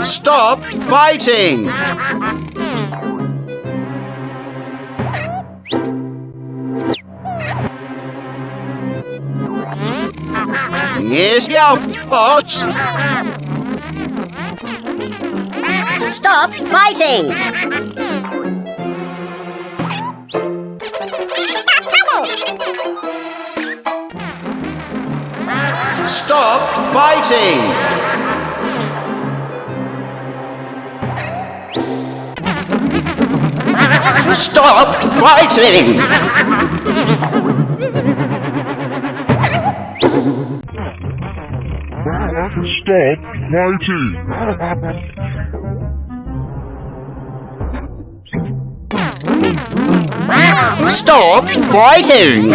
Stop fighting! Here's your boss! Stop fighting! Stop fighting! Stop fighting! Stop fighting! Stop fighting!